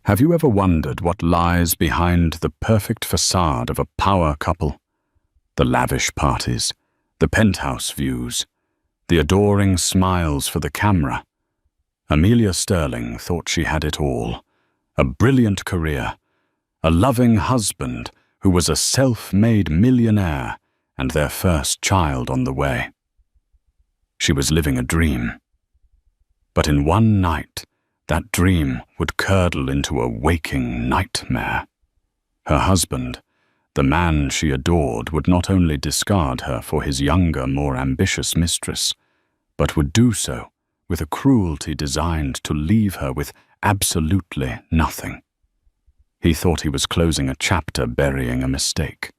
Have you ever wondered what lies behind the perfect facade of a power couple? The lavish parties, the penthouse views, the adoring smiles for the camera. Amelia Sterling thought she had it all. A brilliant career, a loving husband who was a self-made millionaire, and their first child on the way. She was living a dream. But in one night, that dream would curdle into a waking nightmare. Her husband, the man she adored, would not only discard her for his younger, more ambitious mistress, but would do so with a cruelty designed to leave her with absolutely nothing. He thought he was closing a chapter, burying a mistake.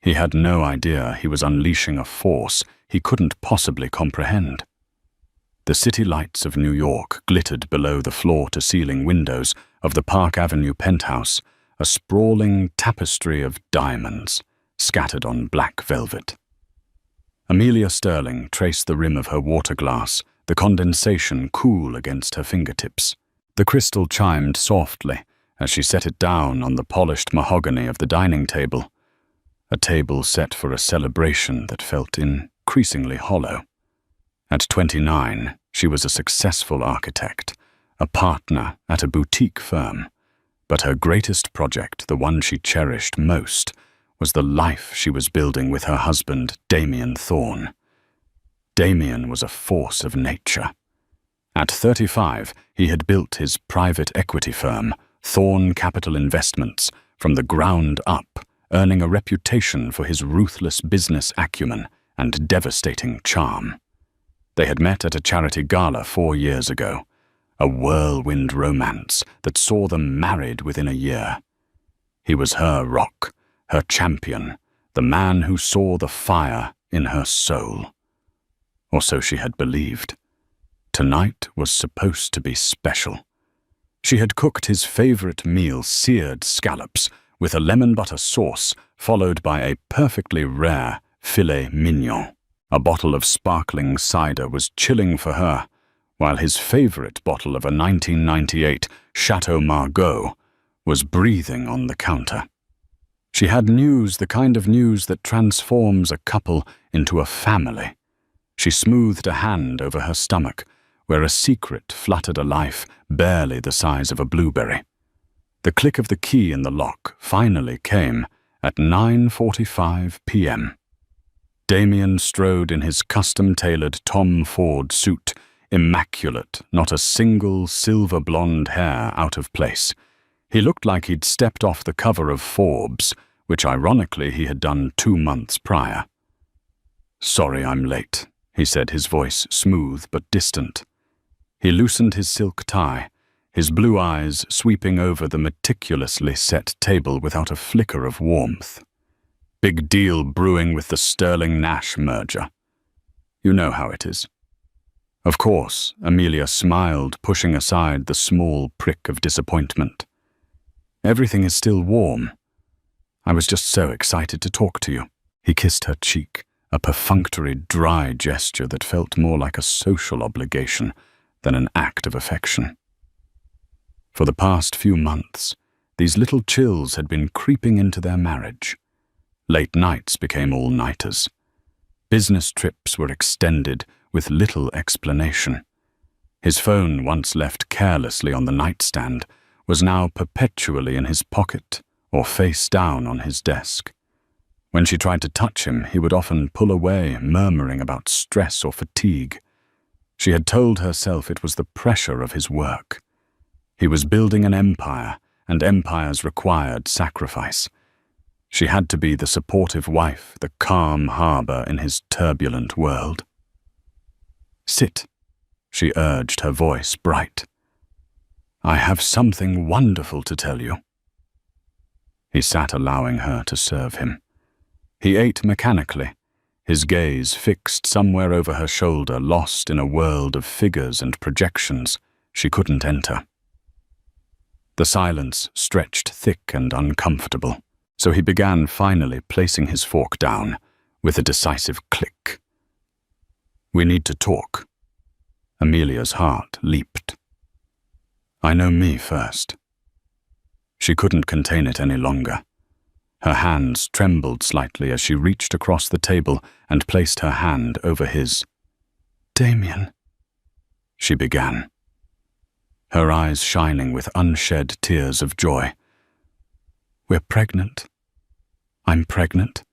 He had no idea he was unleashing a force he couldn't possibly comprehend. The city lights of New York glittered below the floor-to-ceiling windows of the Park Avenue penthouse, a sprawling tapestry of diamonds scattered on black velvet. Amelia Sterling traced the rim of her water glass, the condensation cool against her fingertips. The crystal chimed softly as she set it down on the polished mahogany of the dining table, a table set for a celebration that felt increasingly hollow. At 29, she was a successful architect, a partner at a boutique firm, but her greatest project, the one she cherished most, was the life she was building with her husband, Damien Thorne. Damien was a force of nature. At 35, he had built his private equity firm, Thorne Capital Investments, from the ground up, earning a reputation for his ruthless business acumen and devastating charm. They had met at a charity gala 4 years ago, a whirlwind romance that saw them married within a year. He was her rock, her champion, the man who saw the fire in her soul. Or so she had believed. Tonight was supposed to be special. She had cooked his favorite meal, seared scallops, with a lemon butter sauce, followed by a perfectly rare filet mignon. A bottle of sparkling cider was chilling for her, while his favorite bottle of a 1998 Chateau Margaux was breathing on the counter. She had news, the kind of news that transforms a couple into a family. She smoothed a hand over her stomach, where a secret fluttered a life barely the size of a blueberry. The click of the key in the lock finally came at 9:45 p.m. Damien strode in his custom-tailored Tom Ford suit, immaculate, not a single silver blonde hair out of place. He looked like he'd stepped off the cover of Forbes, which ironically he had done 2 months prior. "Sorry I'm late," he said, his voice smooth but distant. He loosened his silk tie, his blue eyes sweeping over the meticulously set table without a flicker of warmth. "Big deal brewing with the Sterling-Nash merger. You know how it is." Of course, Amelia smiled, pushing aside the small prick of disappointment. "Everything is still warm. I was just so excited to talk to you." He kissed her cheek, a perfunctory, dry gesture that felt more like a social obligation than an act of affection. For the past few months, these little chills had been creeping into their marriage. Late nights became all-nighters. Business trips were extended with little explanation. His phone, once left carelessly on the nightstand, was now perpetually in his pocket or face down on his desk. When she tried to touch him, he would often pull away, murmuring about stress or fatigue. She had told herself it was the pressure of his work. He was building an empire, and empires required sacrifice. She had to be the supportive wife, the calm harbor in his turbulent world. "Sit," she urged, her voice bright. "I have something wonderful to tell you." He sat, allowing her to serve him. He ate mechanically, his gaze fixed somewhere over her shoulder, lost in a world of figures and projections she couldn't enter. The silence stretched thick and uncomfortable, so he began finally placing his fork down with a decisive click. "We need to talk." Amelia's heart leaped. "I know me first. She couldn't contain it any longer. Her hands trembled slightly as she reached across the table and placed her hand over his. "Damien," she began, her eyes shining with unshed tears of joy. "We're pregnant. I'm pregnant.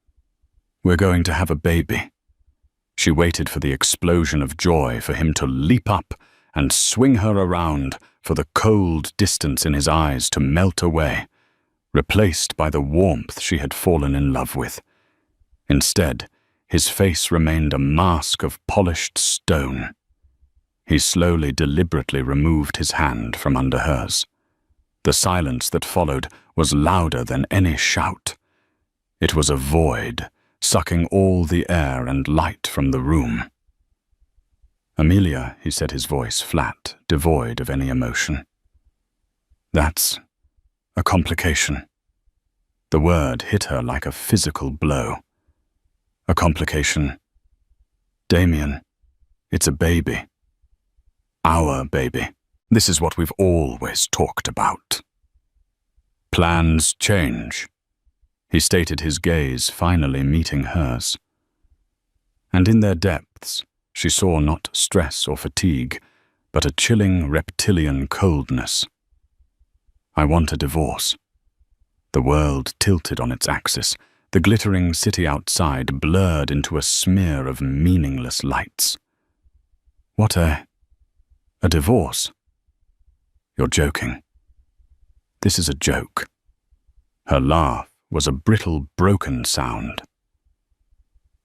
We're going to have a baby." She waited for the explosion of joy, for him to leap up and swing her around, for the cold distance in his eyes to melt away, replaced by the warmth she had fallen in love with. Instead, his face remained a mask of polished stone. He slowly, deliberately removed his hand from under hers. The silence that followed was louder than any shout. It was a void, sucking all the air and light from the room. "Amelia," he said, his voice flat, devoid of any emotion. "That's a complication." The word hit her like a physical blow. "A complication. Damien, it's a baby. Our baby. This is what we've always talked about." "Plans change," he stated, his gaze finally meeting hers. And in their depths, she saw not stress or fatigue, but a chilling reptilian coldness. "I want a divorce." The world tilted on its axis, the glittering city outside blurred into a smear of meaningless lights. "What a divorce? You're joking." "This is a joke." Her laugh was a brittle, broken sound.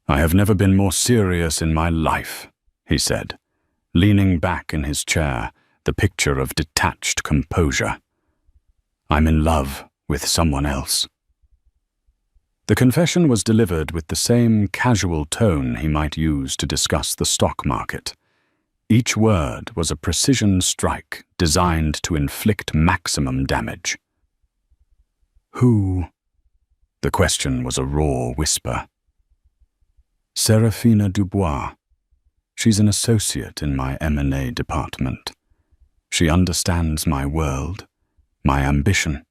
"I have never been more serious in my life," he said, leaning back in his chair, the picture of detached composure. "I'm in love with someone else." The confession was delivered with the same casual tone he might use to discuss the stock market. Each word was a precision strike designed to inflict maximum damage. "Who?" The question was a raw whisper. "Serafina Dubois. She's an associate in my M&A department. She understands my world, my ambition."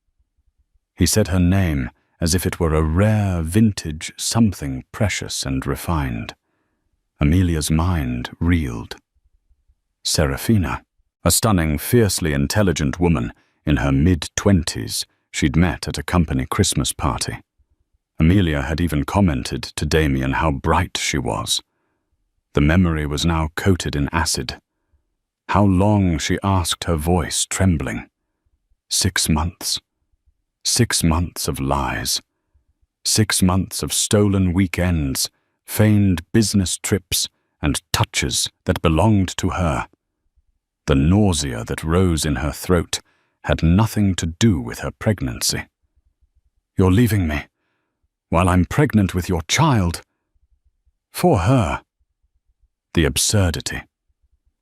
He said her name as if it were a rare vintage something precious and refined. Amelia's mind reeled. Serafina, a stunning, fiercely intelligent woman in her mid-20s she'd met at a company Christmas party. Amelia had even commented to Damien how bright she was. The memory was now coated in acid. How long, she asked, her voice trembling. 6 months. 6 months of lies. 6 months of stolen weekends, feigned business trips, and touches that belonged to her. The nausea that rose in her throat had nothing to do with her pregnancy. "You're leaving me, while I'm pregnant with your child." For her. The absurdity,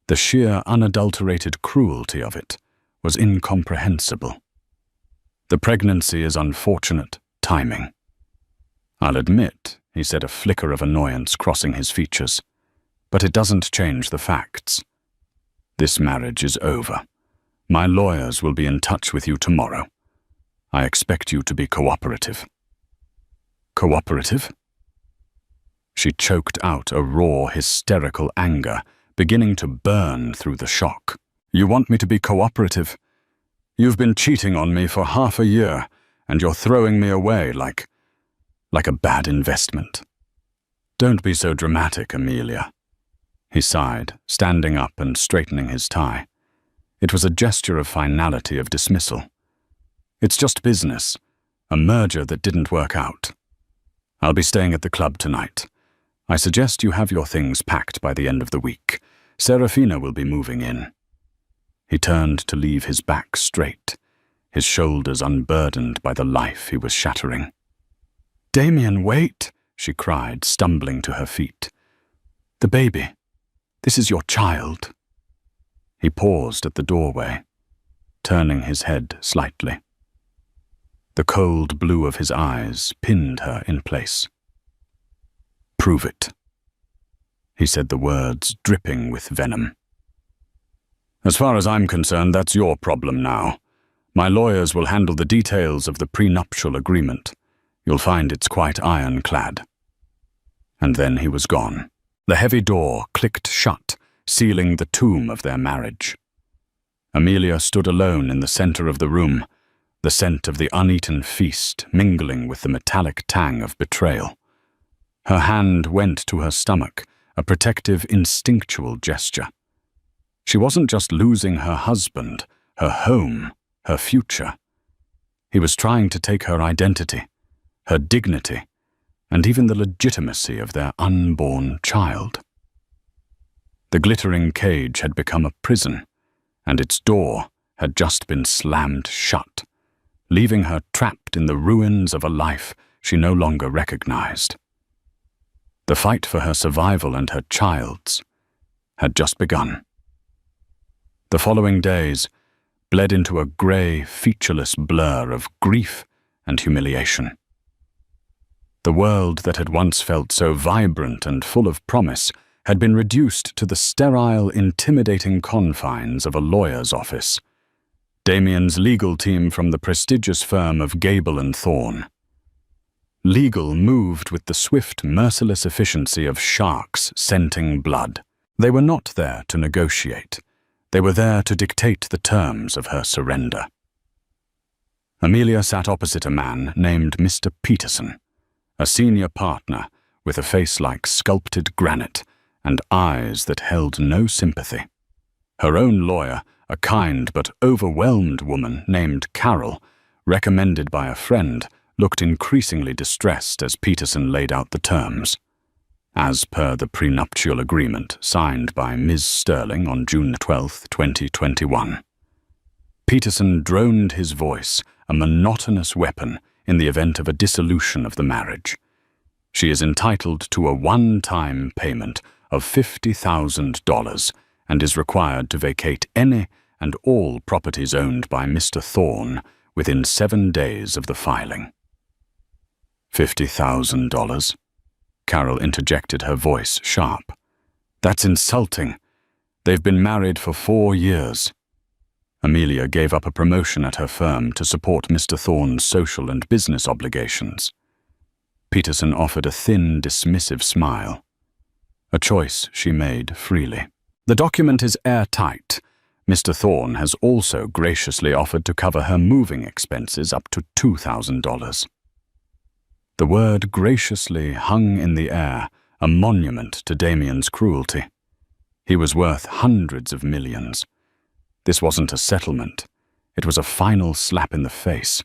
the sheer unadulterated cruelty of it, was incomprehensible. "The pregnancy is unfortunate timing." "I'll admit," he said, a flicker of annoyance crossing his features, "but it doesn't change the facts. This marriage is over. My lawyers will be in touch with you tomorrow. I expect you to be cooperative." "Cooperative?" She choked out a raw, hysterical anger, beginning to burn through the shock. "You want me to be cooperative? You've been cheating on me for half a year, and you're throwing me away like a bad investment." "Don't be so dramatic, Amelia," he sighed, standing up and straightening his tie. It was a gesture of finality, of dismissal. "It's just business, a merger that didn't work out. I'll be staying at the club tonight. I suggest you have your things packed by the end of the week. Serafina will be moving in." He turned to leave, his back straight, his shoulders unburdened by the life he was shattering. "Damien, wait!" she cried, stumbling to her feet. "The baby. This is your child." He paused at the doorway, turning his head slightly. The cold blue of his eyes pinned her in place. "Prove it," he said, the words dripping with venom. "As far as I'm concerned, that's your problem now. My lawyers will handle the details of the prenuptial agreement. You'll find it's quite ironclad." And then he was gone. The heavy door clicked shut, sealing the tomb of their marriage. Amelia stood alone in the center of the room, the scent of the uneaten feast mingling with the metallic tang of betrayal. Her hand went to her stomach, a protective, instinctual gesture. She wasn't just losing her husband, her home, her future. He was trying to take her identity, her dignity, and even the legitimacy of their unborn child. The glittering cage had become a prison, and its door had just been slammed shut, leaving her trapped in the ruins of a life she no longer recognized. The fight for her survival and her child's had just begun. The following days bled into a grey, featureless blur of grief and humiliation. The world that had once felt so vibrant and full of promise had been reduced to the sterile, intimidating confines of a lawyer's office. Damien's legal team from the prestigious firm of Gable and Thorne. Legal moved with the swift, merciless efficiency of sharks scenting blood. They were not there to negotiate. They were there to dictate the terms of her surrender. Amelia sat opposite a man named Mr. Peterson, a senior partner with a face like sculpted granite and eyes that held no sympathy. Her own lawyer, a kind but overwhelmed woman named Carol, recommended by a friend, looked increasingly distressed as Peterson laid out the terms. As per the prenuptial agreement signed by Ms. Sterling on June 12, 2021. Peterson droned his voice, a monotonous weapon in the event of a dissolution of the marriage. She is entitled to a one-time payment of $50,000 and is required to vacate any and all properties owned by Mr. Thorne within 7 days of the filing. $50,000? Carol interjected, her voice sharp. That's insulting. They've been married for 4 years. Amelia gave up a promotion at her firm to support Mr. Thorne's social and business obligations. Peterson offered a thin, dismissive smile. A choice she made freely. The document is airtight. Mr. Thorne has also graciously offered to cover her moving expenses up to $2,000. The word graciously hung in the air, a monument to Damien's cruelty. He was worth hundreds of millions. This wasn't a settlement. It was a final slap in the face.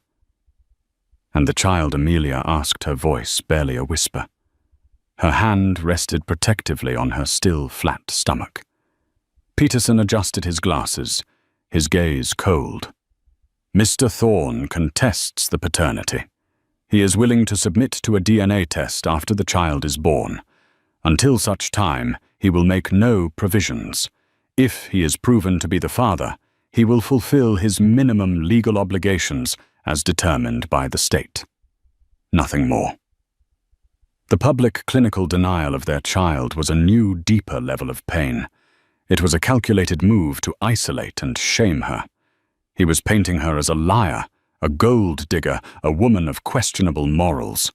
And the child Amelia asked, her voice barely a whisper. Her hand rested protectively on her still flat stomach. Peterson adjusted his glasses, his gaze cold. Mr. Thorne contests the paternity. He is willing to submit to a DNA test after the child is born. Until such time, he will make no provisions. If he is proven to be the father, he will fulfill his minimum legal obligations as determined by the state. Nothing more. The public clinical denial of their child was a new, deeper level of pain. It was a calculated move to isolate and shame her. He was painting her as a liar, a gold digger, a woman of questionable morals.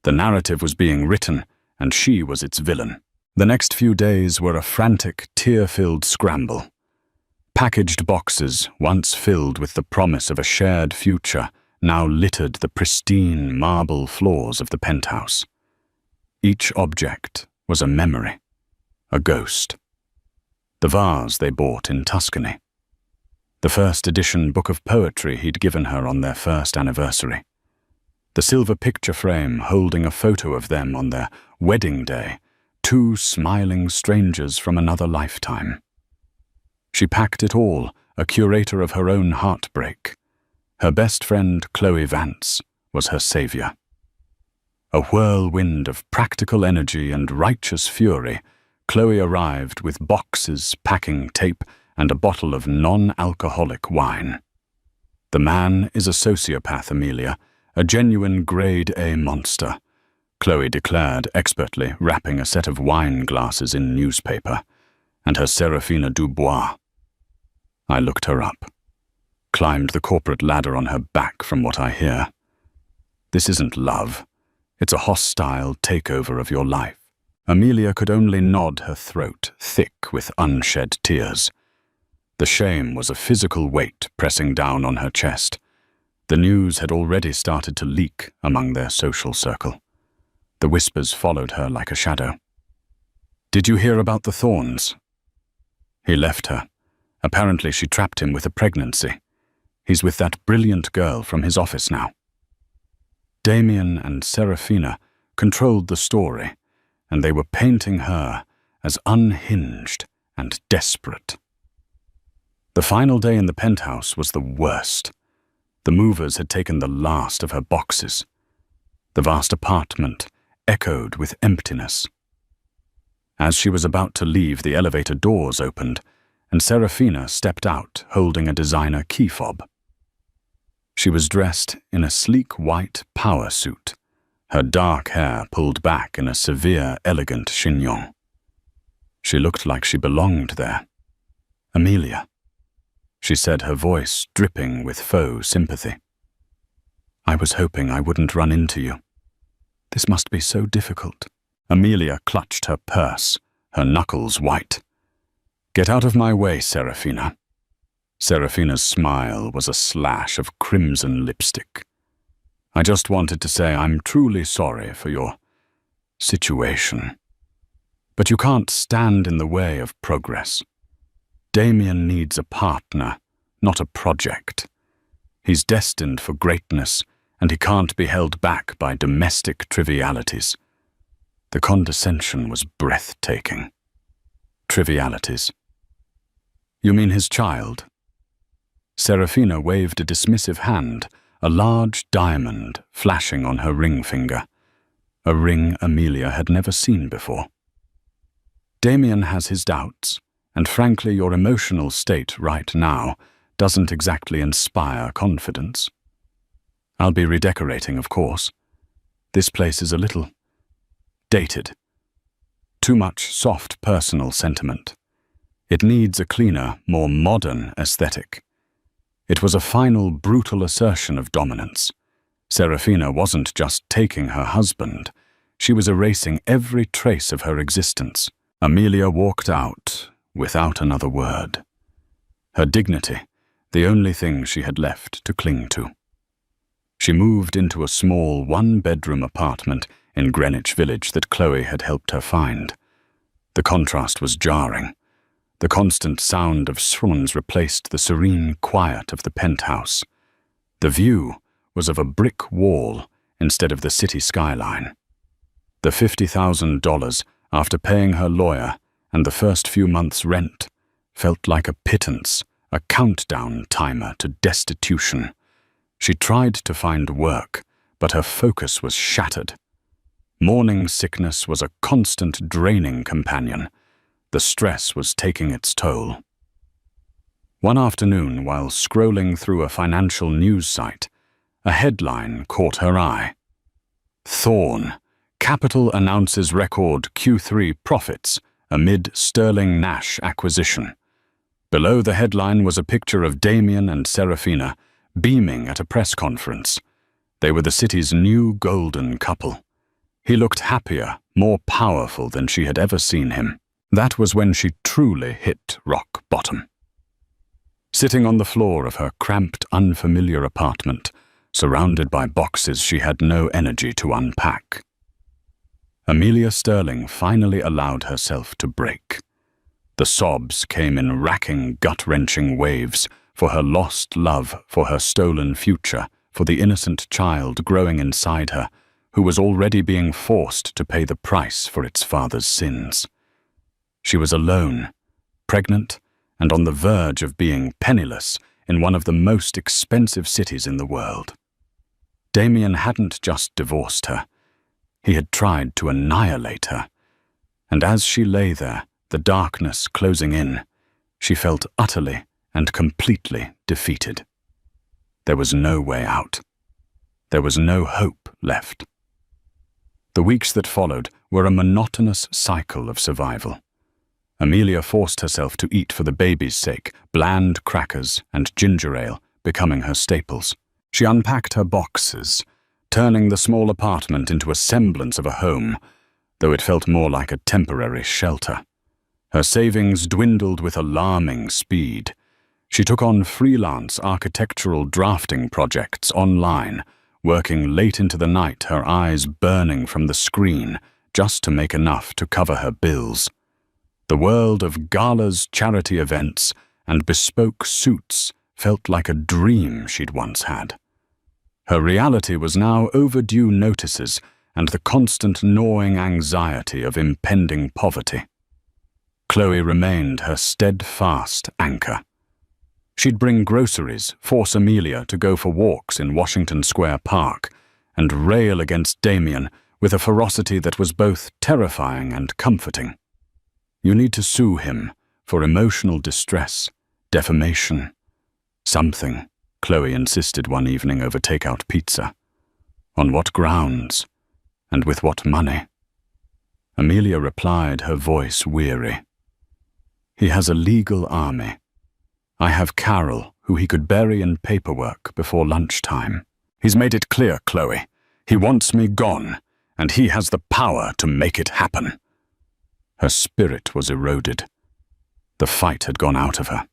The narrative was being written, and she was its villain. The next few days were a frantic, tear-filled scramble. Packaged boxes, once filled with the promise of a shared future, now littered the pristine marble floors of the penthouse. Each object was a memory, a ghost. The vase they bought in Tuscany. The first edition book of poetry he'd given her on their first anniversary. The silver picture frame holding a photo of them on their wedding day, 2 smiling strangers from another lifetime. She packed it all, a curator of her own heartbreak. Her best friend, Chloe Vance, was her savior. A whirlwind of practical energy and righteous fury, Chloe arrived with boxes, packing tape, and a bottle of non-alcoholic wine. The man is a sociopath, Amelia, a genuine grade A monster, Chloe declared expertly, wrapping a set of wine glasses in newspaper, and her Serafina Dubois. I looked her up. climbed the corporate ladder on her back from what I hear. This isn't love. It's a hostile takeover of your life. Amelia could only nod, her throat thick with unshed tears. The shame was a physical weight pressing down on her chest. The news had already started to leak among their social circle. The whispers followed her like a shadow. "Did you hear about the Thorns?" He left her. Apparently she trapped him with a pregnancy. He's with that brilliant girl from his office now. Damien and Serafina controlled the story, and they were painting her as unhinged and desperate. The final day in the penthouse was the worst. The movers had taken the last of her boxes. The vast apartment echoed with emptiness. As she was about to leave, the elevator doors opened, and Serafina stepped out holding a designer key fob. She was dressed in a sleek white power suit, her dark hair pulled back in a severe, elegant chignon. She looked like she belonged there. "Amelia," she said, her voice dripping with faux sympathy. "I was hoping I wouldn't run into you. This must be so difficult." Amelia clutched her purse, her knuckles white. "Get out of my way, Serafina." Serafina's smile was a slash of crimson lipstick. "I just wanted to say I'm truly sorry for your situation. But you can't stand in the way of progress. Damien needs a partner, not a project. He's destined for greatness, and he can't be held back by domestic trivialities." The condescension was breathtaking. Trivialities. "You mean his child?" Serafina waved a dismissive hand, a large diamond flashing on her ring finger, a ring Amelia had never seen before. "Damien has his doubts, and frankly your emotional state right now doesn't exactly inspire confidence. I'll be redecorating, of course. This place is a little dated. Too much soft personal sentiment. It needs a cleaner, more modern aesthetic." It was a final, brutal assertion of dominance. Serafina wasn't just taking her husband. She was erasing every trace of her existence. Amelia walked out without another word. Her dignity, the only thing she had left to cling to. She moved into a small one-bedroom apartment in Greenwich Village that Chloe had helped her find. The contrast was jarring. The constant sound of swans replaced the serene quiet of the penthouse. The view was of a brick wall instead of the city skyline. The $50,000, after paying her lawyer and the first few months' rent, felt like a pittance, a countdown timer to destitution. She tried to find work, but her focus was shattered. Morning sickness was a constant draining companion. The stress was taking its toll. One afternoon, while scrolling through a financial news site, a headline caught her eye. "Thorn. Capital announces record Q3 profits amid Sterling Nash acquisition." Below the headline was a picture of Damien and Serafina beaming at a press conference. They were the city's new golden couple. He looked happier, more powerful than she had ever seen him. That was when she truly hit rock bottom. Sitting on the floor of her cramped, unfamiliar apartment, surrounded by boxes she had no energy to unpack, Amelia Sterling finally allowed herself to break. The sobs came in racking, gut-wrenching waves for her lost love, for her stolen future, for the innocent child growing inside her, who was already being forced to pay the price for its father's sins. She was alone, pregnant, and on the verge of being penniless in one of the most expensive cities in the world. Damien hadn't just divorced her. He had tried to annihilate her. And as she lay there, the darkness closing in, she felt utterly and completely defeated. There was no way out. There was no hope left. The weeks that followed were a monotonous cycle of survival. Amelia forced herself to eat for the baby's sake, bland crackers and ginger ale, becoming her staples. She unpacked her boxes, turning the small apartment into a semblance of a home, though it felt more like a temporary shelter. Her savings dwindled with alarming speed. She took on freelance architectural drafting projects online, working late into the night, her eyes burning from the screen, just to make enough to cover her bills. The world of galas, charity events, and bespoke suits felt like a dream she'd once had. Her reality was now overdue notices and the constant gnawing anxiety of impending poverty. Chloe remained her steadfast anchor. She'd bring groceries, force Amelia to go for walks in Washington Square Park, and rail against Damien with a ferocity that was both terrifying and comforting. You need to sue him for emotional distress, defamation, something, Chloe insisted one evening over takeout pizza. On what grounds? And with what money? Amelia replied, her voice weary. He has a legal army. I have Carol, who he could bury in paperwork before lunchtime. He's made it clear, Chloe. He wants me gone, and he has the power to make it happen. Her spirit was eroded. The fight had gone out of her.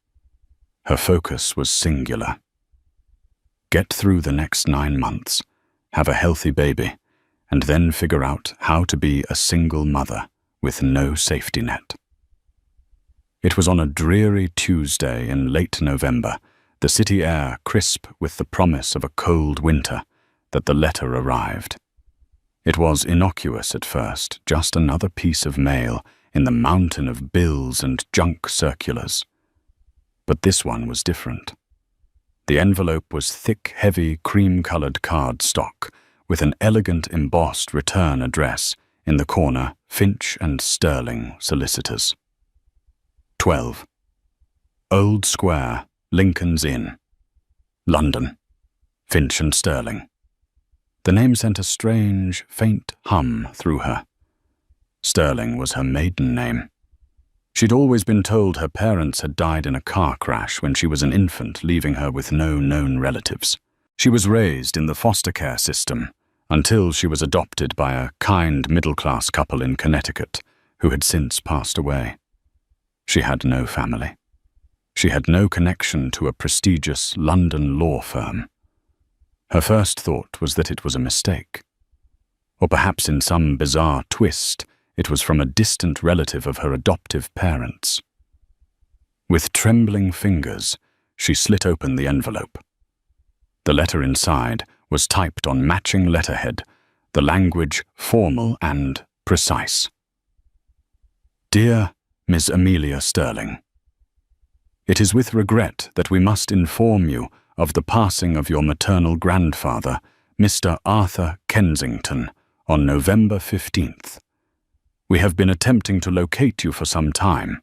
Her focus was singular. Get through the next 9 months, have a healthy baby, and then figure out how to be a single mother with no safety net. It was on a dreary Tuesday in late November, the city air crisp with the promise of a cold winter, that the letter arrived. It was innocuous at first, just another piece of mail in the mountain of bills and junk circulars. But this one was different. The envelope was thick, heavy, cream-colored cardstock with an elegant embossed return address in the corner, Finch and Sterling Solicitors. 12. Old Square, Lincoln's Inn, London, Finch and Sterling. The name sent a strange, faint hum through her. Sterling was her maiden name. She'd always been told her parents had died in a car crash when she was an infant, leaving her with no known relatives. She was raised in the foster care system until she was adopted by a kind middle-class couple in Connecticut who had since passed away. She had no family. She had no connection to a prestigious London law firm. Her first thought was that it was a mistake. Or perhaps in some bizarre twist, it was from a distant relative of her adoptive parents. With trembling fingers, she slit open the envelope. The letter inside was typed on matching letterhead, the language formal and precise. Dear Miss Amelia Sterling, it is with regret that we must inform you of the passing of your maternal grandfather, Mr. Arthur Kensington, on November 15th. We have been attempting to locate you for some time.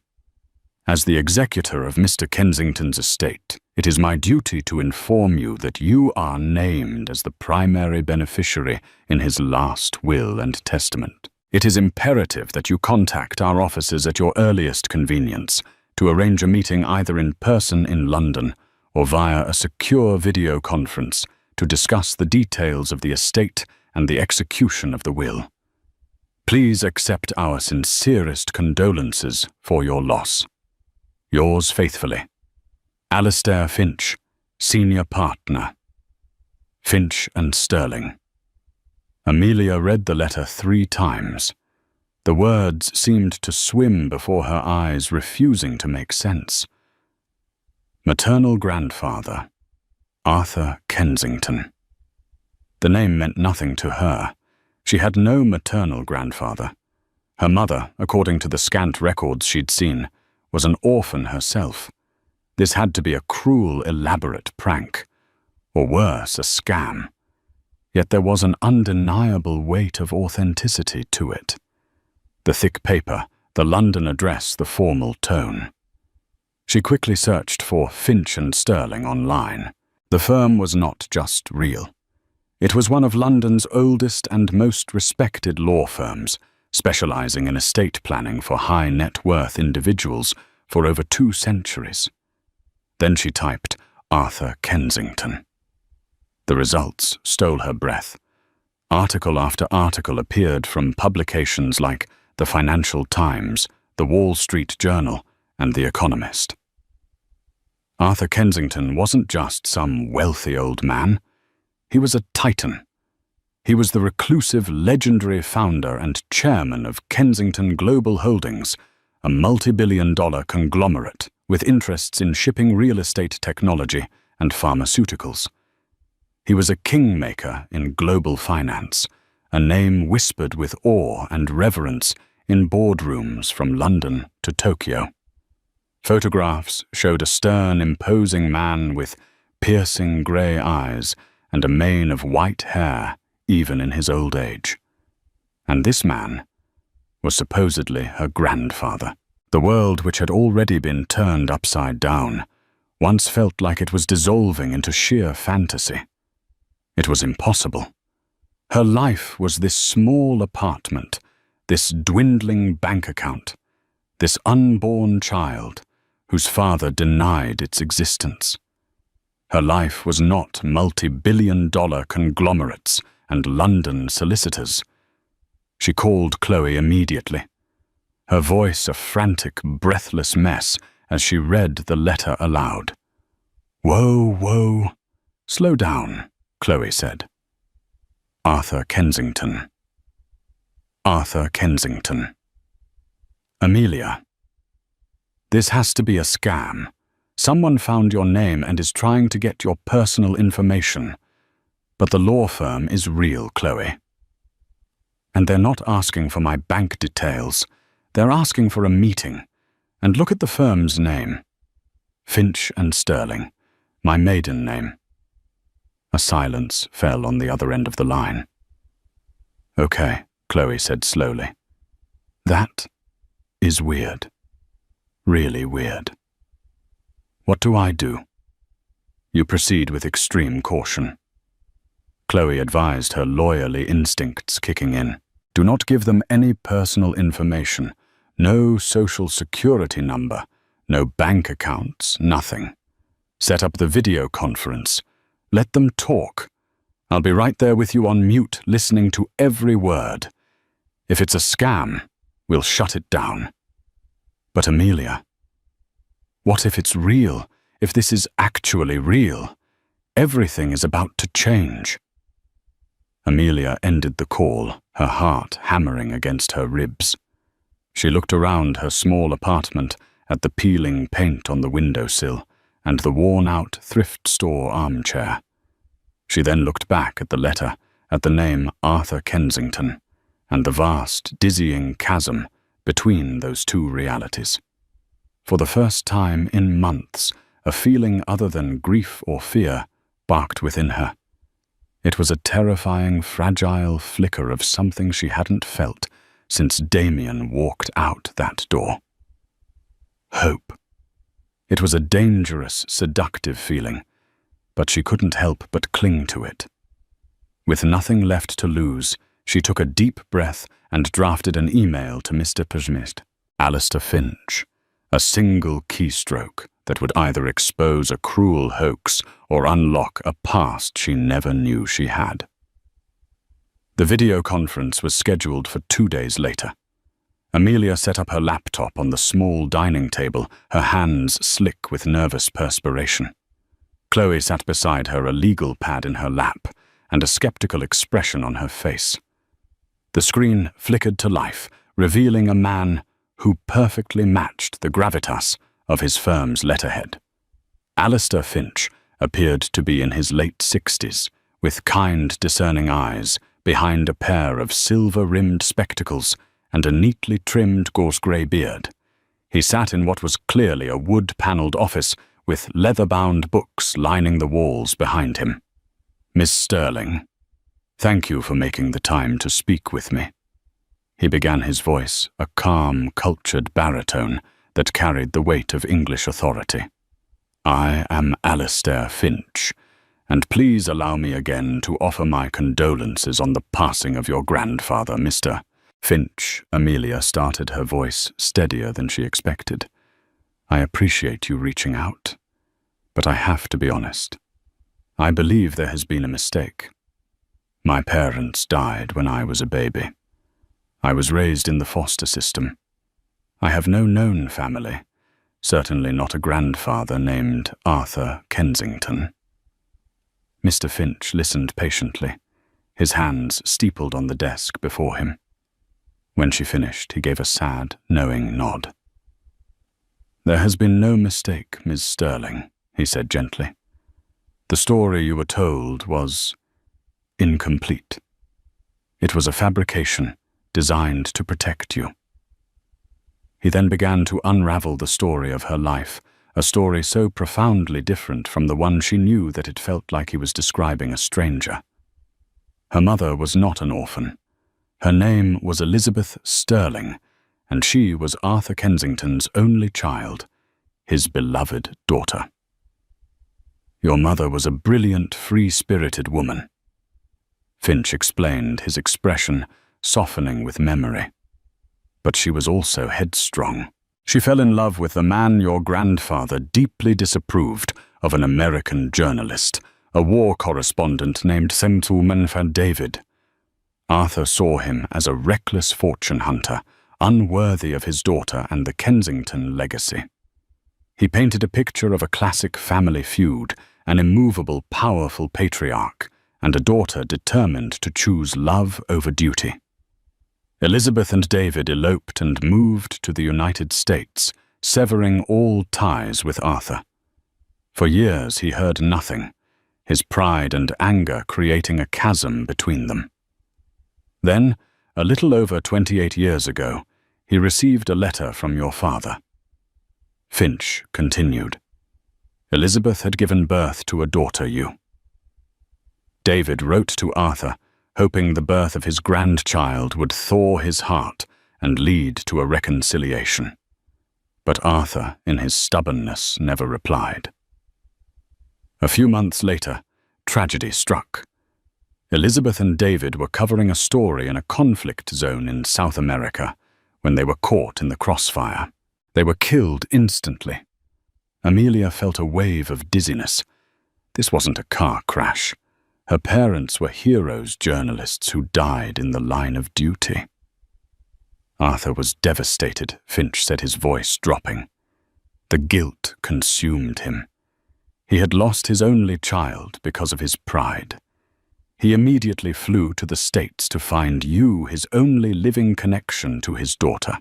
As the executor of Mr. Kensington's estate, it is my duty to inform you that you are named as the primary beneficiary in his last will and testament. It is imperative that you contact our offices at your earliest convenience to arrange a meeting either in person in London or via a secure video conference to discuss the details of the estate and the execution of the will. Please accept our sincerest condolences for your loss. Yours faithfully, Alistair Finch, Senior Partner. Finch and Sterling. Amelia read the letter 3 times. The words seemed to swim before her eyes, refusing to make sense. Maternal grandfather, Arthur Kensington. The name meant nothing to her. She had no maternal grandfather. Her mother, according to the scant records she'd seen, was an orphan herself. This had to be a cruel, elaborate prank, or worse, a scam. Yet there was an undeniable weight of authenticity to it. The thick paper, the London address, the formal tone. She quickly searched for Finch and Sterling online. The firm was not just real. It was one of London's oldest and most respected law firms, specializing in estate planning for high net worth individuals for over 2 centuries. Then she typed Arthur Kensington. The results stole her breath. Article after article appeared from publications like the Financial Times, the Wall Street Journal, and The Economist. Arthur Kensington wasn't just some wealthy old man. He was a titan. He was the reclusive, legendary founder and chairman of Kensington Global Holdings, a multi-billion-dollar conglomerate with interests in shipping real estate technology and pharmaceuticals. He was a kingmaker in global finance, a name whispered with awe and reverence in boardrooms from London to Tokyo. Photographs showed a stern, imposing man with piercing grey eyes and a mane of white hair, even in his old age. And this man was supposedly her grandfather. The world, which had already been turned upside down, once felt like it was dissolving into sheer fantasy. It was impossible. Her life was this small apartment, this dwindling bank account, this unborn child whose father denied its existence. Her life was not multi-billion-dollar conglomerates and London solicitors. She called Chloe immediately, her voice a frantic, breathless mess as she read the letter aloud. Whoa. Slow down, Chloe said. Arthur Kensington. Arthur Kensington. Amelia. This has to be a scam. Someone found your name and is trying to get your personal information. But the law firm is real, Chloe. And they're not asking for my bank details. They're asking for a meeting. And look at the firm's name. Finch and Sterling, my maiden name. A silence fell on the other end of the line. Okay, Chloe said slowly. That is weird. Really weird. What do I do? You proceed with extreme caution. Chloe advised, her lawyerly instincts kicking in. Do not give them any personal information. No social security number. No bank accounts. Nothing. Set up the video conference. Let them talk. I'll be right there with you on mute, listening to every word. If it's a scam, we'll shut it down. But Amelia, what if it's real? If this is actually real? Everything is about to change. Amelia ended the call, her heart hammering against her ribs. She looked around her small apartment at the peeling paint on the windowsill and the worn-out thrift store armchair. She then looked back at the letter, at the name Arthur Kensington, and the vast, dizzying chasm between those two realities. For the first time in months, a feeling other than grief or fear barked within her. It was a terrifying, fragile flicker of something she hadn't felt since Damien walked out that door. Hope. It was a dangerous, seductive feeling, but she couldn't help but cling to it. With nothing left to lose, she took a deep breath and drafted an email to Mr. Pessimist, Alistair Finch, a single keystroke that would either expose a cruel hoax or unlock a past she never knew she had. The video conference was scheduled for 2 days later. Amelia set up her laptop on the small dining table, her hands slick with nervous perspiration. Chloe sat beside her, a legal pad in her lap, and a skeptical expression on her face. The screen flickered to life, revealing a man who perfectly matched the gravitas of his firm's letterhead. Alistair Finch appeared to be in his late 60s, with kind, discerning eyes behind a pair of silver-rimmed spectacles and a neatly trimmed gauze-grey beard. He sat in what was clearly a wood-panelled office with leather-bound books lining the walls behind him. Miss Sterling, thank you for making the time to speak with me. He began, his voice a calm, cultured baritone that carried the weight of English authority. I am Alistair Finch, and please allow me again to offer my condolences on the passing of your grandfather, Mr. Finch. Amelia started, her voice steadier than she expected. I appreciate you reaching out. But I have to be honest. I believe there has been a mistake. My parents died when I was a baby. I was raised in the foster system. I have no known family, certainly not a grandfather named Arthur Kensington. Mr. Finch listened patiently, his hands steepled on the desk before him. When she finished, he gave a sad, knowing nod. "There has been no mistake, Miss Sterling," he said gently. "The story you were told was incomplete. It was a fabrication designed to protect you." He then began to unravel the story of her life, a story so profoundly different from the one she knew that it felt like he was describing a stranger. Her mother was not an orphan. Her name was Elizabeth Sterling, and she was Arthur Kensington's only child, his beloved daughter. "Your mother was a brilliant, free-spirited woman," Finch explained, his expression softening with memory. "But she was also headstrong. She fell in love with the man your grandfather deeply disapproved of, an American journalist, a war correspondent named Semtu Menfa David. Arthur saw him as a reckless fortune hunter, unworthy of his daughter and the Kensington legacy. He painted a picture of a classic family feud, an immovable, powerful patriarch, and a daughter determined to choose love over duty. Elizabeth and David eloped and moved to the United States, severing all ties with Arthur. For years he heard nothing, his pride and anger creating a chasm between them. Then, a little over 28 years ago, he received a letter from your father." Finch continued. "Elizabeth had given birth to a daughter, you. David wrote to Arthur, hoping the birth of his grandchild would thaw his heart and lead to a reconciliation. But Arthur, in his stubbornness, never replied. A few months later, tragedy struck. Elizabeth and David were covering a story in a conflict zone in South America when they were caught in the crossfire. They were killed instantly. Amelia felt a wave of dizziness. This wasn't a car crash. Her parents were heroes journalists who died in the line of duty. Arthur was devastated, Finch said, his voice dropping. The guilt consumed him. He had lost his only child because of his pride. He immediately flew to the States to find you, his only living connection to his daughter.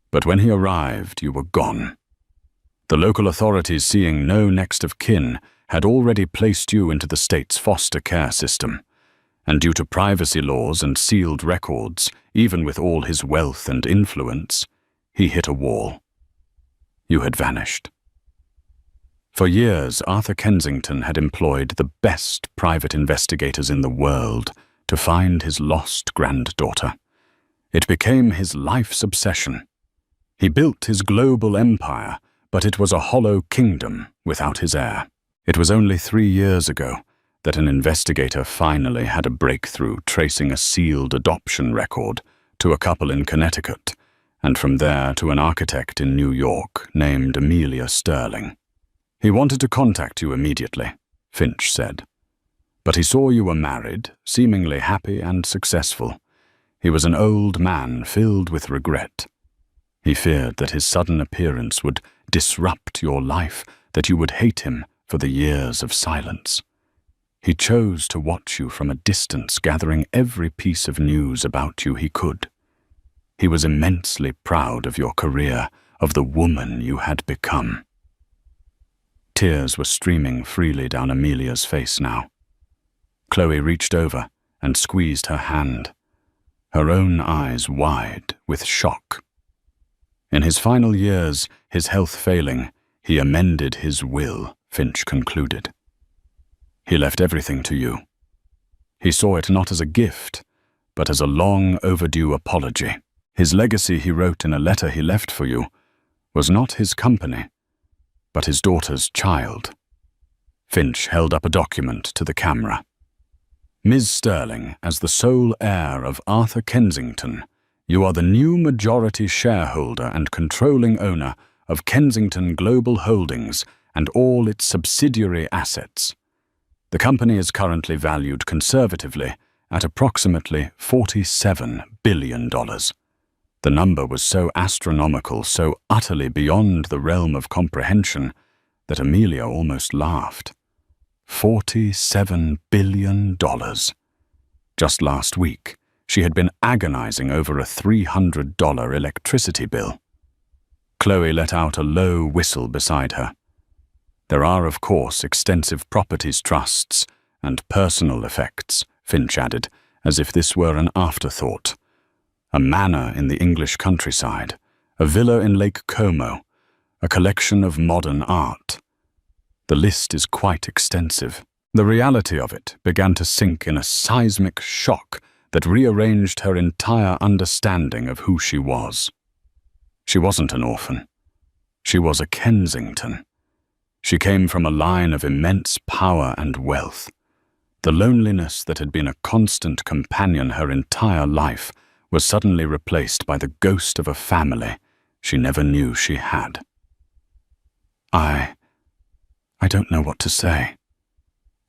But when he arrived, you were gone. The local authorities, seeing no next of kin, had already placed you into the state's foster care system, and due to privacy laws and sealed records, even with all his wealth and influence, he hit a wall. You had vanished. For years, Arthur Kensington had employed the best private investigators in the world to find his lost granddaughter. It became his life's obsession. He built his global empire, but it was a hollow kingdom without his heir. It was only 3 years ago that an investigator finally had a breakthrough, tracing a sealed adoption record to a couple in Connecticut, and from there to an architect in New York named Amelia Sterling. He wanted to contact you immediately, Finch said. But he saw you were married, seemingly happy and successful. He was an old man filled with regret. He feared that his sudden appearance would disrupt your life, that you would hate him for the years of silence. He chose to watch you from a distance, gathering every piece of news about you he could. He was immensely proud of your career, of the woman you had become. Tears were streaming freely down Amelia's face now. Chloe reached over and squeezed her hand, her own eyes wide with shock. In his final years, his health failing, he amended his will, Finch concluded. He left everything to you. He saw it not as a gift, but as a long overdue apology. His legacy, he wrote in a letter he left for you, was not his company, but his daughter's child. Finch held up a document to the camera. Ms. Sterling, as the sole heir of Arthur Kensington, you are the new majority shareholder and controlling owner of Kensington Global Holdings and all its subsidiary assets. The company is currently valued conservatively at approximately $47 billion. The number was so astronomical, so utterly beyond the realm of comprehension, that Amelia almost laughed. $47 billion. Just last week, she had been agonizing over a $300 electricity bill. Chloe let out a low whistle beside her. There are, of course, extensive properties trusts and personal effects, Finch added, as if this were an afterthought. A manor in the English countryside, a villa in Lake Como, a collection of modern art. The list is quite extensive. The reality of it began to sink in a seismic shock that rearranged her entire understanding of who she was. She wasn't an orphan. She was a Kensington. She came from a line of immense power and wealth. The loneliness that had been a constant companion her entire life was suddenly replaced by the ghost of a family she never knew she had. I don't know what to say,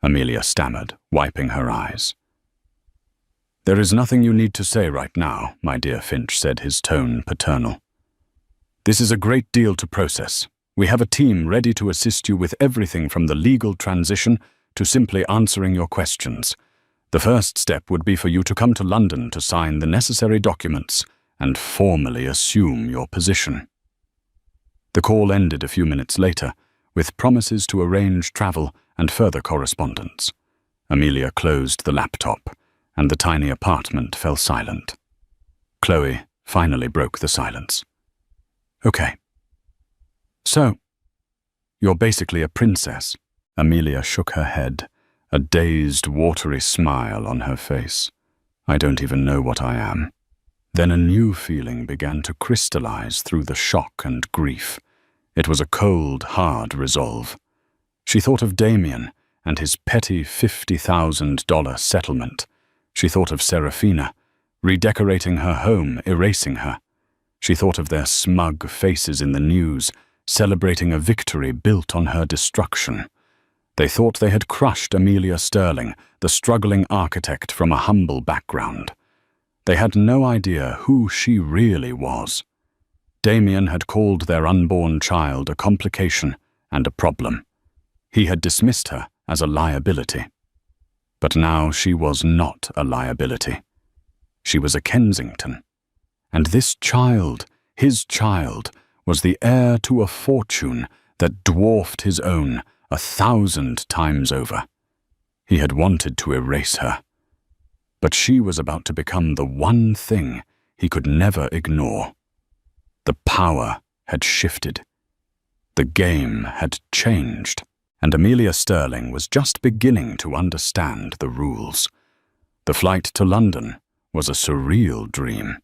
Amelia stammered, wiping her eyes. There is nothing you need to say right now, my dear Finch said, his tone paternal. This is a great deal to process. We have a team ready to assist you with everything from the legal transition to simply answering your questions. The first step would be for you to come to London to sign the necessary documents and formally assume your position. The call ended a few minutes later, with promises to arrange travel and further correspondence. Amelia closed the laptop, and the tiny apartment fell silent. Chloe finally broke the silence. Okay. So, you're basically a princess. Amelia shook her head, a dazed, watery smile on her face. I don't even know what I am. Then a new feeling began to crystallize through the shock and grief. It was a cold, hard resolve. She thought of Damien and his petty $50,000 settlement. She thought of Seraphina, redecorating her home, erasing her. She thought of their smug faces in the news, celebrating a victory built on her destruction. They thought they had crushed Amelia Sterling, the struggling architect from a humble background. They had no idea who she really was. Damien had called their unborn child a complication and a problem. He had dismissed her as a liability. But now she was not a liability. She was a Kensington. And this child, his child, was the heir to a fortune that dwarfed his own 1,000 times over. He had wanted to erase her. But she was about to become the one thing he could never ignore. The power had shifted. The game had changed, and Amelia Sterling was just beginning to understand the rules. The flight to London was a surreal dream.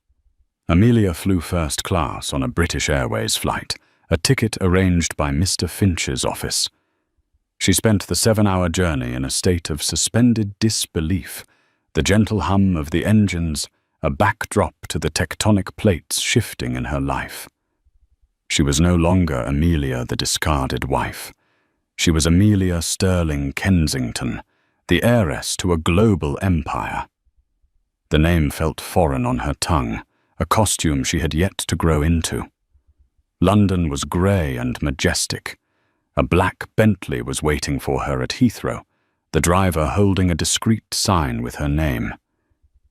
Amelia flew first class on a British Airways flight, a ticket arranged by Mr. Finch's office. She spent the 7-hour journey in a state of suspended disbelief, the gentle hum of the engines, a backdrop to the tectonic plates shifting in her life. She was no longer Amelia the discarded wife. She was Amelia Sterling Kensington, the heiress to a global empire. The name felt foreign on her tongue, a costume she had yet to grow into. London was grey and majestic. A black Bentley was waiting for her at Heathrow, the driver holding a discreet sign with her name.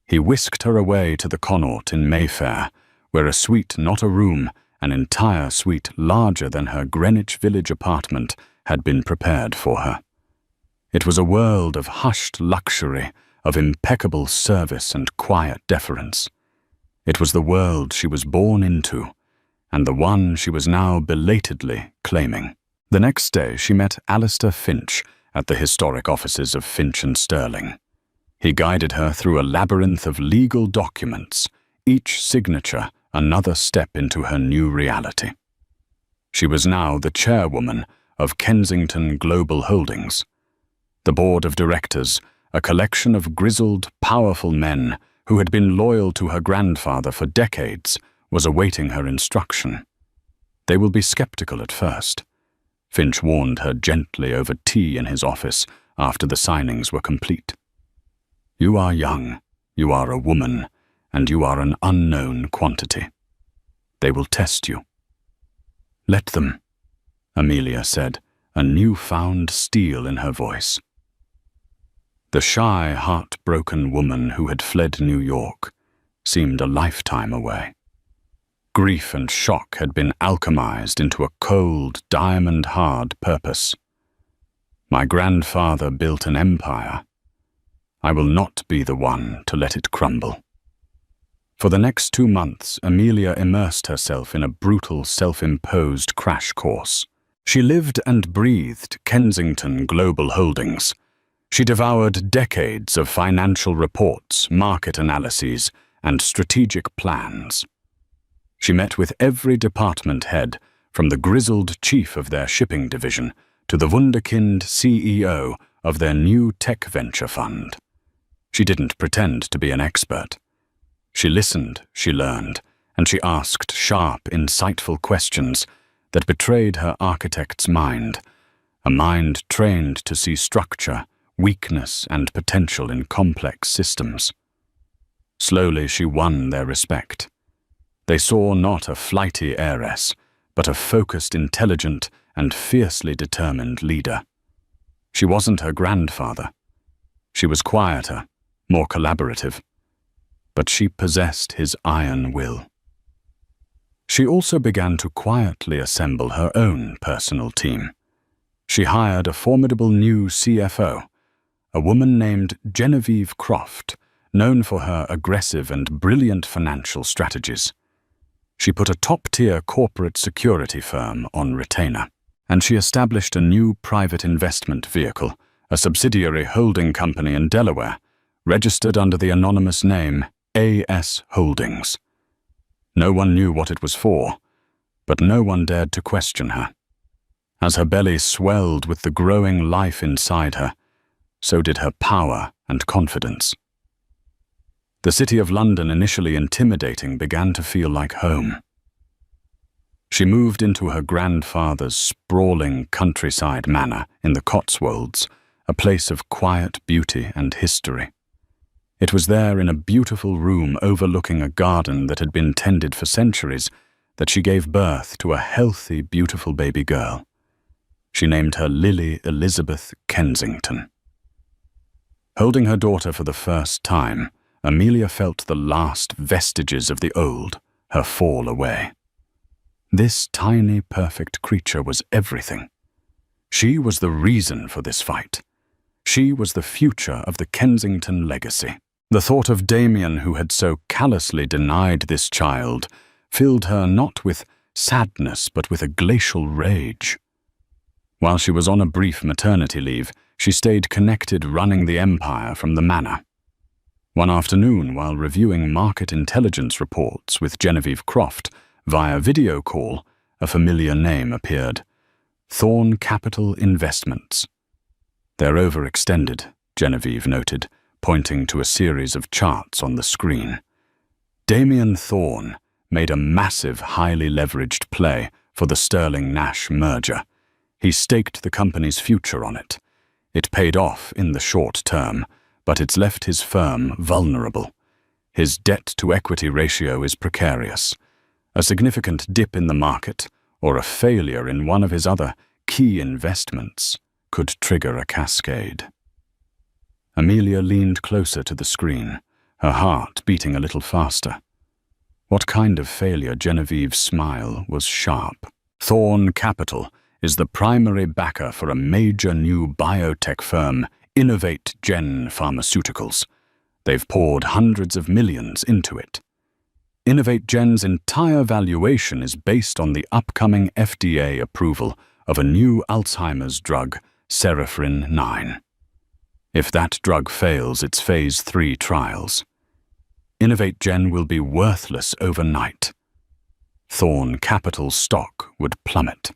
He whisked her away to the Connaught in Mayfair, where a suite, not a room, an entire suite larger than her Greenwich Village apartment, had been prepared for her. It was a world of hushed luxury, of impeccable service and quiet deference. It was the world she was born into, and the one she was now belatedly claiming. The next day she met Alistair Finch at the historic offices of Finch and Sterling. He guided her through a labyrinth of legal documents, each signature another step into her new reality. She was now the chairwoman of Kensington Global Holdings. The board of directors, a collection of grizzled, powerful men who had been loyal to her grandfather for decades, was awaiting her instruction. They will be skeptical at first. Finch warned her gently over tea in his office after the signings were complete. You are young, you are a woman, and you are an unknown quantity. They will test you. Let them, Amelia said, a newfound steel in her voice. The shy, heartbroken woman who had fled New York seemed a lifetime away. Grief and shock had been alchemized into a cold, diamond-hard purpose. My grandfather built an empire. I will not be the one to let it crumble. For the next 2 months, Amelia immersed herself in a brutal, self-imposed crash course. She lived and breathed Kensington Global Holdings. She devoured decades of financial reports, market analyses, and strategic plans. She met with every department head, from the grizzled chief of their shipping division to the wunderkind CEO of their new tech venture fund. She didn't pretend to be an expert. She listened, she learned, and she asked sharp, insightful questions that betrayed her architect's mind, a mind trained to see structure, weakness, and potential in complex systems. Slowly she won their respect. They saw not a flighty heiress, but a focused, intelligent, and fiercely determined leader. She wasn't her grandfather. She was quieter, more collaborative, but she possessed his iron will. She also began to quietly assemble her own personal team. She hired a formidable new CFO, a woman named Genevieve Croft, known for her aggressive and brilliant financial strategies. She put a top-tier corporate security firm on retainer, and she established a new private investment vehicle, a subsidiary holding company in Delaware, registered under the anonymous name AS Holdings. No one knew what it was for, but no one dared to question her. As her belly swelled with the growing life inside her, so did her power and confidence. The city of London, initially intimidating, began to feel like home. She moved into her grandfather's sprawling countryside manor in the Cotswolds, a place of quiet beauty and history. It was there, in a beautiful room overlooking a garden that had been tended for centuries, that she gave birth to a healthy, beautiful baby girl. She named her Lily Elizabeth Kensington. Holding her daughter for the first time, Amelia felt the last vestiges of the old, her fall away. This tiny, perfect creature was everything. She was the reason for this fight. She was the future of the Kensington legacy. The thought of Damien, who had so callously denied this child, filled her not with sadness but with a glacial rage. While she was on a brief maternity leave, she stayed connected, running the empire from the manor. One afternoon, while reviewing market intelligence reports with Genevieve Croft via video call, a familiar name appeared: Thorn Capital Investments. They're overextended, Genevieve noted, pointing to a series of charts on the screen. Damien Thorn made a massive, highly leveraged play for the Sterling-Nash merger. He staked the company's future on it. It paid off in the short term, but it's left his firm vulnerable. His debt-to-equity ratio is precarious. A significant dip in the market, or a failure in one of his other key investments, could trigger a cascade. Amelia leaned closer to the screen, her heart beating a little faster. What kind of failure? Genevieve's smile was sharp. Thorn Capital is the primary backer for a major new biotech firm, Innovate Gen Pharmaceuticals. They've poured hundreds of millions into it. Innovate Gen's entire valuation is based on the upcoming FDA approval of a new Alzheimer's drug, Serafrin 9. If that drug fails its Phase 3 trials, Innovate Gen will be worthless overnight. Thorn Capital's stock would plummet.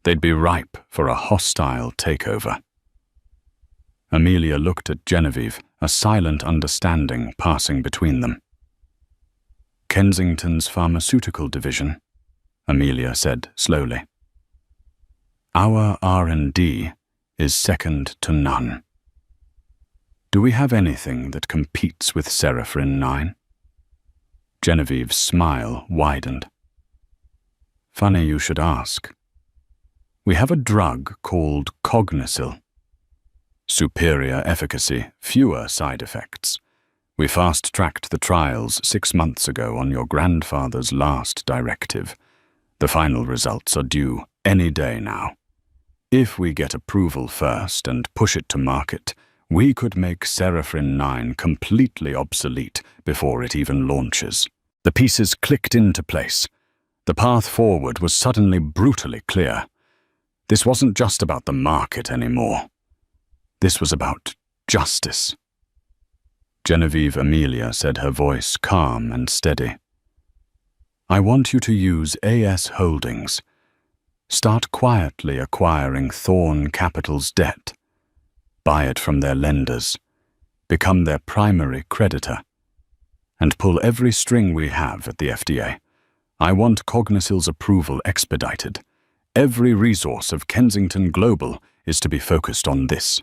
They'd be ripe for a hostile takeover. Amelia looked at Genevieve, a silent understanding passing between them. Kensington's pharmaceutical division, Amelia said slowly. Our R&D is second to none. Do we have anything that competes with Seraphin 9? Genevieve's smile widened. Funny you should ask. We have a drug called Cognisil. Superior efficacy, fewer side effects. We fast-tracked the trials 6 months ago on your grandfather's last directive. The final results are due any day now. If we get approval first and push it to market, we could make Seraphin 9 completely obsolete before it even launches. The pieces clicked into place. The path forward was suddenly brutally clear. This wasn't just about the market anymore. This was about justice. Genevieve Amelia said, her voice calm and steady. I want you to use AS Holdings. Start quietly acquiring Thorn Capital's debt. Buy it from their lenders. Become their primary creditor. And pull every string we have at the FDA. I want Cognisil's approval expedited. Every resource of Kensington Global is to be focused on this.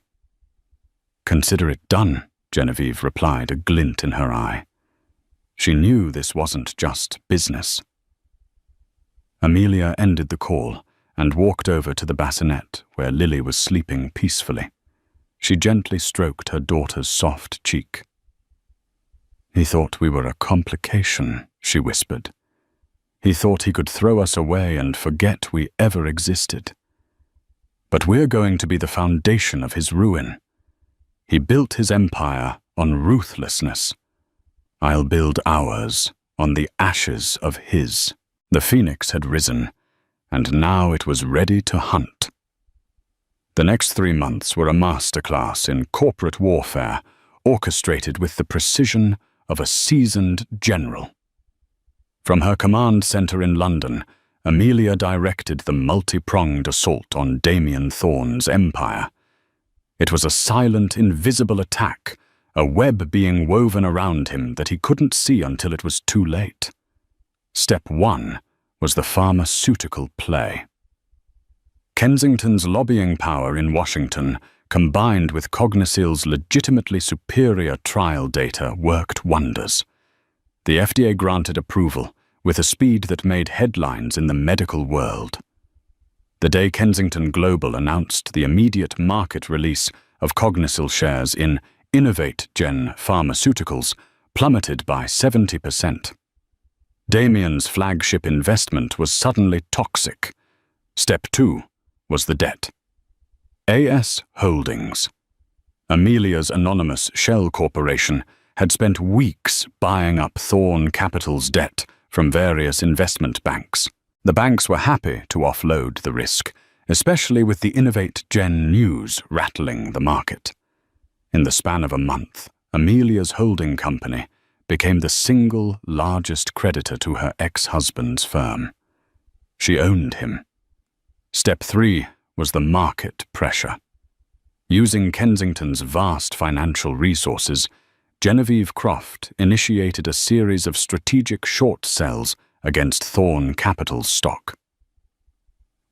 Consider it done, Genevieve replied, a glint in her eye. She knew this wasn't just business. Amelia ended the call and walked over to the bassinet where Lily was sleeping peacefully. She gently stroked her daughter's soft cheek. He thought we were a complication, she whispered. He thought he could throw us away and forget we ever existed. But we're going to be the foundation of his ruin. He built his empire on ruthlessness. I'll build ours on the ashes of his. The phoenix had risen, and now it was ready to hunt. The next 3 months were a masterclass in corporate warfare, orchestrated with the precision of a seasoned general. From her command center in London, Amelia directed the multi-pronged assault on Damien Thorne's empire. It was a silent, invisible attack, a web being woven around him that he couldn't see until it was too late. Step 1 was the pharmaceutical play. Kensington's lobbying power in Washington, combined with Cognisil's legitimately superior trial data, worked wonders. The FDA granted approval with a speed that made headlines in the medical world. The day Kensington Global announced the immediate market release of Cognisil shares in InnovateGen Pharmaceuticals plummeted by 70%. Damien's flagship investment was suddenly toxic. Step 2 was the debt. AS Holdings, Amelia's anonymous shell corporation, had spent weeks buying up Thorn Capital's debt from various investment banks. The banks were happy to offload the risk, especially with the InnovateGen news rattling the market. In the span of a month, Amelia's holding company became the single largest creditor to her ex-husband's firm. She owned him. Step 3 was the market pressure. Using Kensington's vast financial resources, Genevieve Croft initiated a series of strategic short sells against Thorn Capital's stock.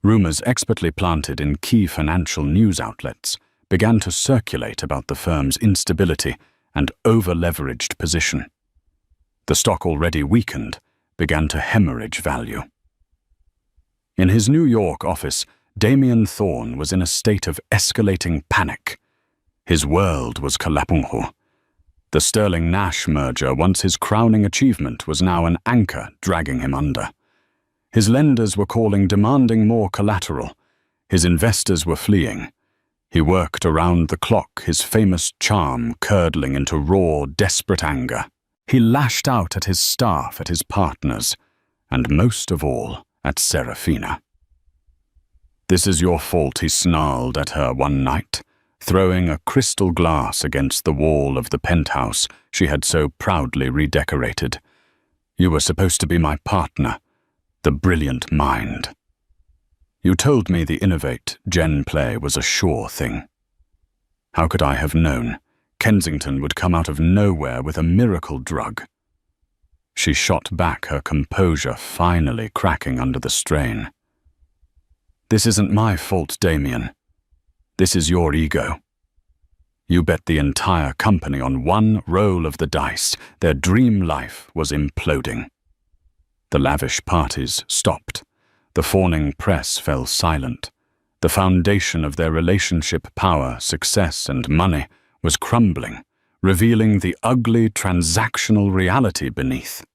Rumors expertly planted in key financial news outlets began to circulate about the firm's instability and over-leveraged position. The stock, already weakened, began to hemorrhage value. In his New York office, Damien Thorne was in a state of escalating panic. His world was kalapungho. The Sterling-Nash merger, once his crowning achievement, was now an anchor dragging him under. His lenders were calling, demanding more collateral. His investors were fleeing. He worked around the clock, his famous charm curdling into raw, desperate anger. He lashed out at his staff, at his partners, and most of all, at Serafina. "This is your fault," he snarled at her one night, throwing a crystal glass against the wall of the penthouse she had so proudly redecorated. "You were supposed to be my partner, the brilliant mind. You told me the InnovateGen play was a sure thing. How could I have known Kensington would come out of nowhere with a miracle drug?" She shot back, her composure finally cracking under the strain. This isn't my fault, Damien. This is your ego. You bet the entire company on one roll of the dice. Their dream life was imploding. The lavish parties stopped. The fawning press fell silent. The foundation of their relationship, power, success, and money was crumbling, revealing the ugly transactional reality beneath.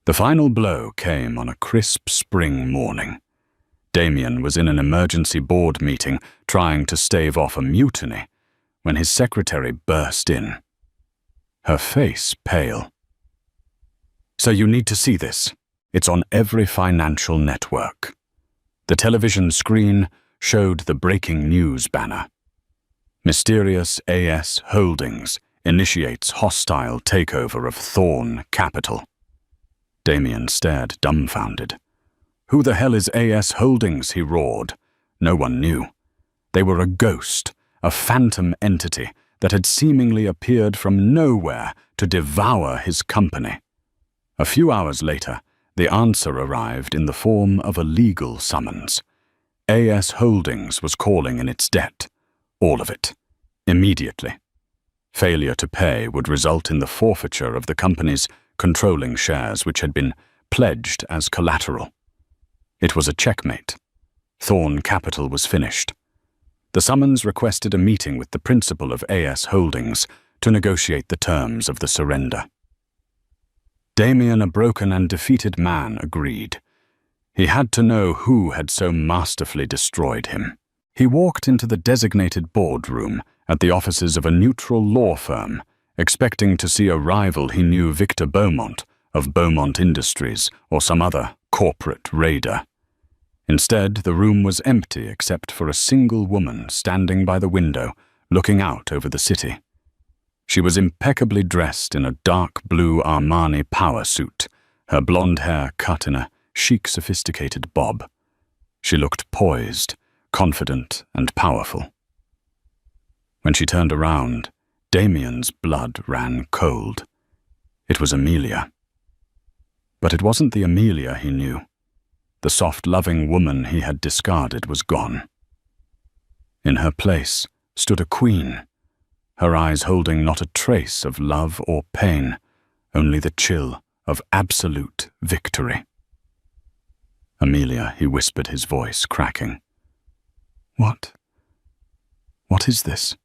The final blow came on a crisp spring morning. Damien was in an emergency board meeting trying to stave off a mutiny when his secretary burst in, her face pale. "So you need to see this. It's on every financial network." The television screen showed the breaking news banner. Mysterious AS Holdings initiates hostile takeover of Thorn Capital. Damien stared dumbfounded. Who the hell is AS Holdings? He roared. No one knew. They were a ghost, a phantom entity that had seemingly appeared from nowhere to devour his company. A few hours later, the answer arrived in the form of a legal summons. AS Holdings was calling in its debt, all of it, immediately. Failure to pay would result in the forfeiture of the company's controlling shares, which had been pledged as collateral. It was a checkmate. Thorn Capital was finished. The summons requested a meeting with the principal of AS Holdings to negotiate the terms of the surrender. Damien, a broken and defeated man, agreed. He had to know who had so masterfully destroyed him. He walked into the designated boardroom at the offices of a neutral law firm, expecting to see a rival he knew, Victor Beaumont, of Beaumont Industries, or some other corporate raider. Instead, the room was empty except for a single woman standing by the window, looking out over the city. She was impeccably dressed in a dark blue Armani power suit, her blonde hair cut in a chic, sophisticated bob. She looked poised, confident, and powerful. When she turned around, Damien's blood ran cold. It was Amelia. But it wasn't the Amelia he knew. The soft, loving woman he had discarded was gone. In her place stood a queen, her eyes holding not a trace of love or pain, only the chill of absolute victory. "Amelia," he whispered, his voice cracking. What is this?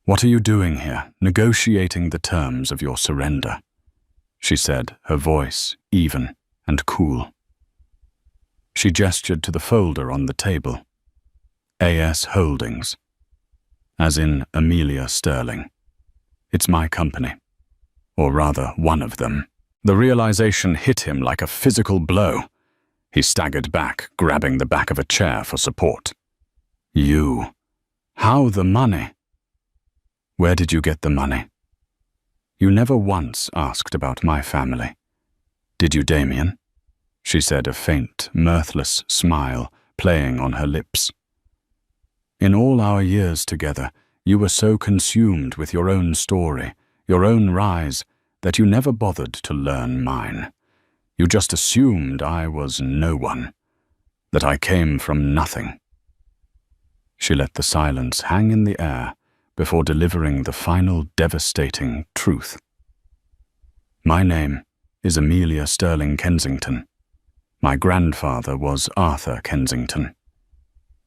What are you doing here, negotiating the terms of your surrender?" she said, her voice even and cool. She gestured to the folder on the table. AS Holdings. As in Amelia Sterling. It's my company. Or rather, one of them. The realization hit him like a physical blow. He staggered back, grabbing the back of a chair for support. "You. How the money?" "Where did you get the money?" "You never once asked about my family. Did you, Damien?" she said, a faint, mirthless smile playing on her lips. "In all our years together, you were so consumed with your own story, your own rise, that you never bothered to learn mine. You just assumed I was no one, that I came from nothing." She let the silence hang in the air before delivering the final devastating truth. "My name is Amelia Sterling Kensington. My grandfather was Arthur Kensington.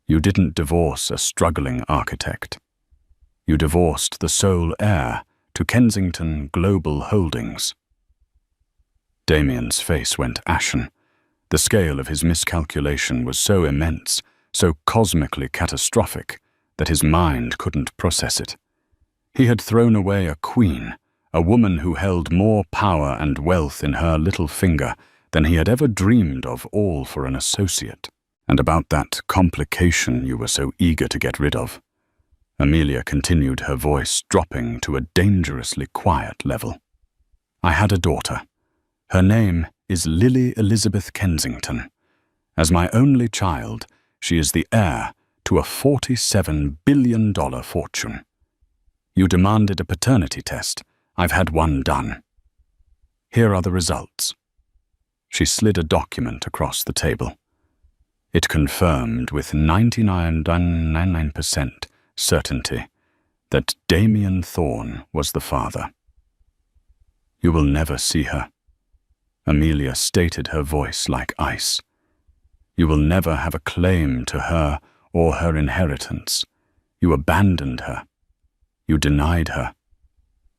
You didn't divorce a struggling architect. You divorced the sole heir to Kensington Global Holdings." Damien's face went ashen. The scale of his miscalculation was so immense, so cosmically catastrophic, that his mind couldn't process it. He had thrown away a queen, a woman who held more power and wealth in her little finger than he had ever dreamed of, all for an associate. And about that complication you were so eager to get rid of. Amelia continued, her voice dropping to a dangerously quiet level. "I had a daughter. Her name is Lily Elizabeth Kensington. As my only child, she is the heir to a $47 billion fortune. You demanded a paternity test. I've had one done. Here are the results." She slid a document across the table. It confirmed with 99.99% certainty that Damien Thorne was the father. "You will never see her," Amelia stated, her voice like ice. "You will never have a claim to her or her inheritance. You abandoned her. You denied her.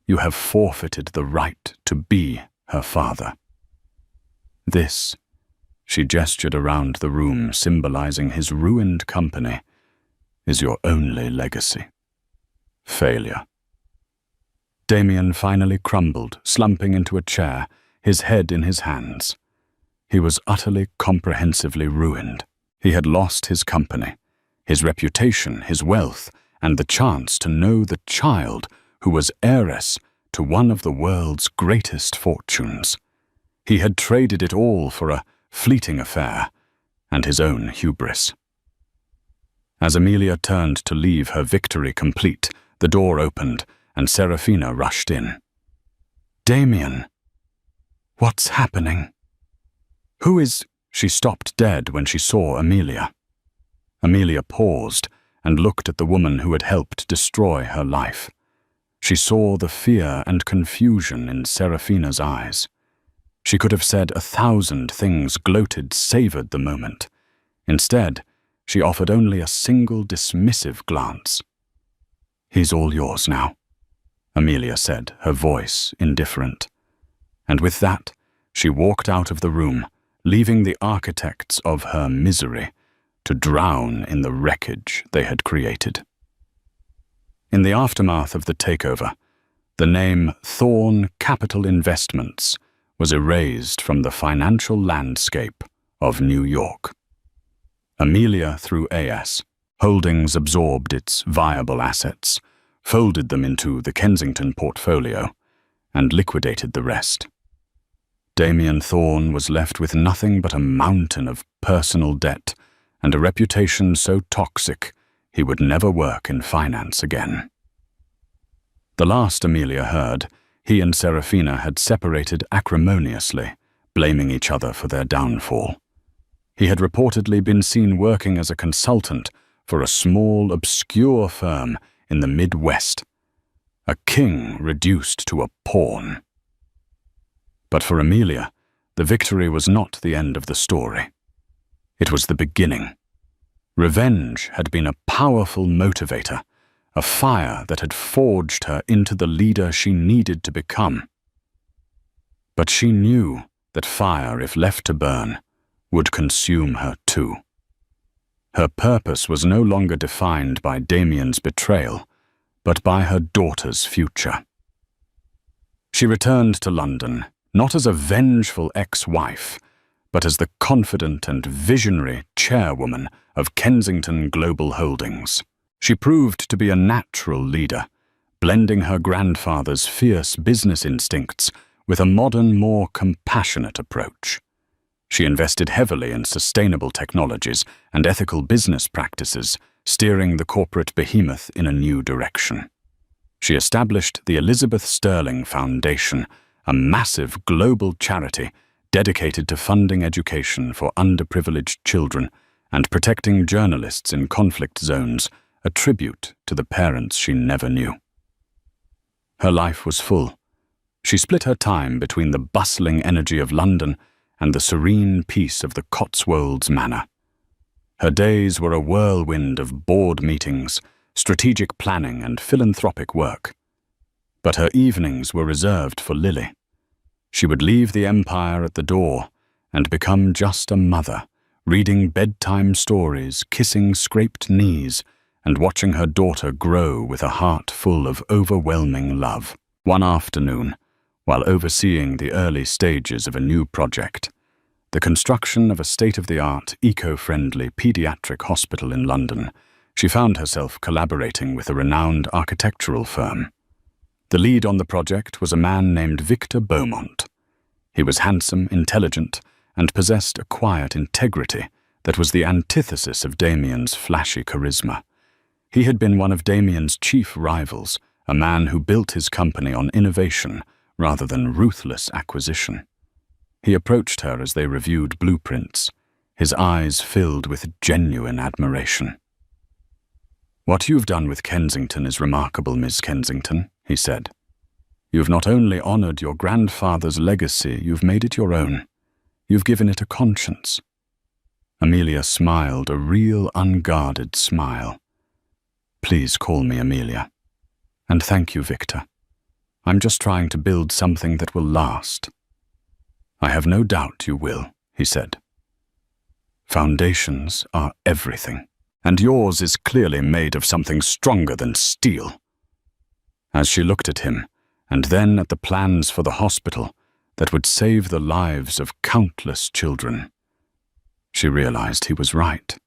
You have forfeited the right to be her father. This," she gestured around the room, symbolizing his ruined company, "is your only legacy. Failure." Damien finally crumbled, slumping into a chair, his head in his hands. He was utterly, comprehensively ruined. He had lost his company, his reputation, his wealth, and the chance to know the child who was heiress to one of the world's greatest fortunes. He had traded it all for a fleeting affair and his own hubris. As Amelia turned to leave, her victory complete, the door opened and Serafina rushed in. "Damien, what's happening? Who is—" She stopped dead when she saw Amelia. Amelia paused and looked at the woman who had helped destroy her life. She saw the fear and confusion in Serafina's eyes. She could have said 1,000 things, gloated, savored the moment. Instead, she offered only a single dismissive glance. "He's all yours now," Amelia said, her voice indifferent. And with that, she walked out of the room, leaving the architects of her misery to drown in the wreckage they had created. In the aftermath of the takeover, the name Thorne Capital Investments was erased from the financial landscape of New York. Amelia, through Heiress Holdings, absorbed its viable assets, folded them into the Kensington portfolio, and liquidated the rest. Damien Thorne was left with nothing but a mountain of personal debt and a reputation so toxic he would never work in finance again. The last Amelia heard, he and Serafina had separated acrimoniously, blaming each other for their downfall. He had reportedly been seen working as a consultant for a small, obscure firm in the Midwest, a king reduced to a pawn. But for Amelia, the victory was not the end of the story. It was the beginning. Revenge had been a powerful motivator, a fire that had forged her into the leader she needed to become. But she knew that fire, if left to burn, would consume her too. Her purpose was no longer defined by Damien's betrayal, but by her daughter's future. She returned to London, not as a vengeful ex-wife, but as the confident and visionary chairwoman of Kensington Global Holdings. She proved to be a natural leader, blending her grandfather's fierce business instincts with a modern, more compassionate approach. She invested heavily in sustainable technologies and ethical business practices, steering the corporate behemoth in a new direction. She established the Elizabeth Sterling Foundation, a massive global charity dedicated to funding education for underprivileged children and protecting journalists in conflict zones, a tribute to the parents she never knew. Her life was full. She split her time between the bustling energy of London and the serene peace of the Cotswolds Manor. Her days were a whirlwind of board meetings, strategic planning, and philanthropic work. But her evenings were reserved for Lily. She would leave the empire at the door and become just a mother, reading bedtime stories, kissing scraped knees, and watching her daughter grow with a heart full of overwhelming love. One afternoon, while overseeing the early stages of a new project, the construction of a state-of-the-art, eco-friendly pediatric hospital in London, she found herself collaborating with a renowned architectural firm. The lead on the project was a man named Victor Beaumont. He was handsome, intelligent, and possessed a quiet integrity that was the antithesis of Damien's flashy charisma. He had been one of Damien's chief rivals, a man who built his company on innovation rather than ruthless acquisition. He approached her as they reviewed blueprints, his eyes filled with genuine admiration. "What you've done with Kensington is remarkable, Miss Kensington," he said. "You've not only honored your grandfather's legacy, you've made it your own. You've given it a conscience." Amelia smiled, a real unguarded smile. "Please call me Amelia. And thank you, Victor. I'm just trying to build something that will last." "I have no doubt you will," he said. "Foundations are everything, and yours is clearly made of something stronger than steel." As she looked at him, and then at the plans for the hospital that would save the lives of countless children, she realized he was right.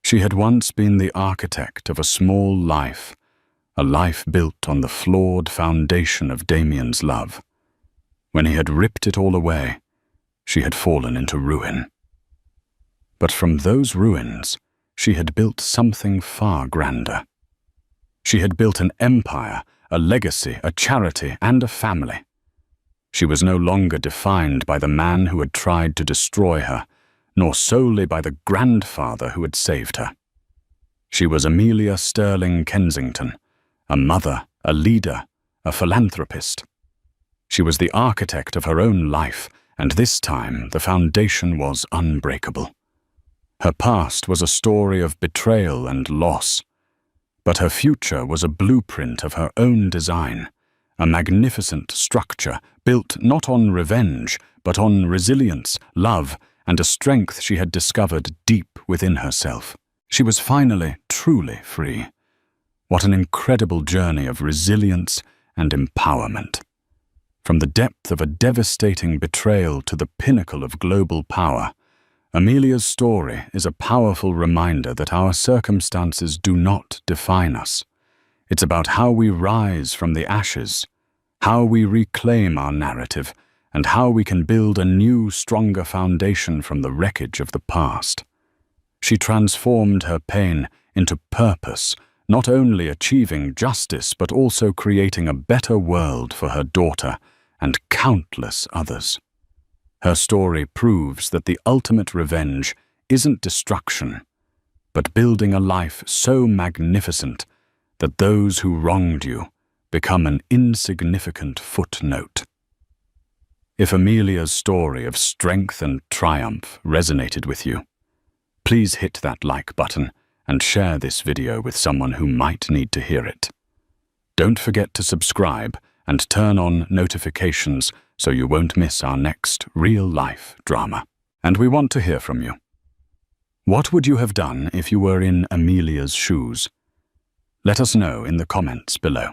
She had once been the architect of a small life, a life built on the flawed foundation of Damien's love. When he had ripped it all away, she had fallen into ruin. But from those ruins, she had built something far grander. She had built an empire, a legacy, a charity, and a family. She was no longer defined by the man who had tried to destroy her, nor solely by the grandfather who had saved her. She was Amelia Sterling Kensington, a mother, a leader, a philanthropist. She was the architect of her own life, and this time the foundation was unbreakable. Her past was a story of betrayal and loss, but her future was a blueprint of her own design, a magnificent structure built not on revenge, but on resilience, love, and a strength she had discovered deep within herself. She was finally, truly free. What an incredible journey of resilience and empowerment. From the depth of a devastating betrayal to the pinnacle of global power, Amelia's story is a powerful reminder that our circumstances do not define us. It's about how we rise from the ashes, how we reclaim our narrative, and how we can build a new, stronger foundation from the wreckage of the past. She transformed her pain into purpose, not only achieving justice but also creating a better world for her daughter and countless others. Her story proves that the ultimate revenge isn't destruction, but building a life so magnificent that those who wronged you become an insignificant footnote. If Amelia's story of strength and triumph resonated with you, please hit that like button and share this video with someone who might need to hear it. Don't forget to subscribe and turn on notifications so you won't miss our next real-life drama. And we want to hear from you. What would you have done if you were in Amelia's shoes? Let us know in the comments below.